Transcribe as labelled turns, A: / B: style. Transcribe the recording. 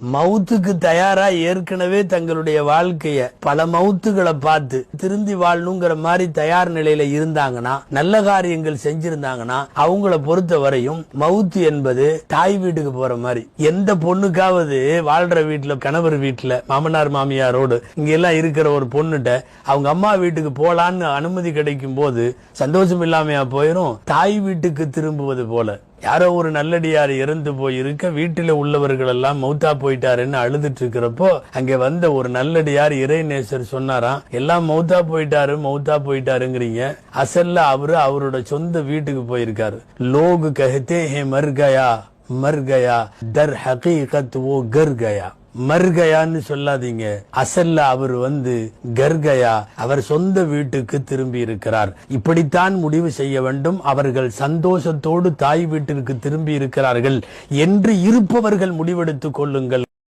A: மவுத்துக்கு தயாரா ஏற்கனவே தங்களுடைய வாழ்க்கைய பல மவுத்துகளை பார்த்து திருந்தி வாழணுங்கிற மாதிரி தயார் நிலையில இருந்தாங்கன்னா, நல்ல காரியங்கள் செஞ்சிருந்தாங்கன்னா, அவங்கள பொறுத்த வரையும் மவுத்து என்பது தாய் வீட்டுக்கு போற மாதிரி. எந்த பொண்ணுக்காவது வாழ்ற வீட்டுல, கணவர் வீட்டுல, மாமனார் மாமியாரோடு இங்க எல்லாம் இருக்கிற ஒரு பொண்ணுட்ட அவங்க அம்மா வீட்டுக்கு போலான்னு அனுமதி கிடைக்கும் போது சந்தோஷம் இல்லாமையா போயிரும். தாய் வீட்டுக்கு திரும்புவது போல. யாரோ ஒரு நல்லடியார் இறந்து போயிருக்க வீட்டில உள்ளவர்கள் எல்லாம் மௌத்தா போயிட்டாருன்னு அழுதுட்டு இருக்கிறப்போ அங்க வந்த ஒரு நல்லடியார் இறைநேசர் சொன்னாராம், எல்லாம் மௌத்தா போயிட்டாருங்கிறீங்க, அசல்ல அவரோட சொந்த வீட்டுக்கு போயிருக்காரு. லோக் கஹ்தே ஹே மர் கயா தர் ஹகீகத் வோ கர் கயா. மர்கயான்னு சொல்லாதீங்க, அசல்ல அவர் கர்கயா, அவர் சொந்த வீட்டுக்கு திரும்பி இருக்கிறார். இப்படித்தான் முடிவு செய்ய வேண்டும். அவர்கள் சந்தோஷத்தோடு தாய் வீட்டிற்கு திரும்பி இருக்கிறார்கள் என்று இருப்பவர்கள் முடிவெடுத்துக் கொள்ளுங்கள்.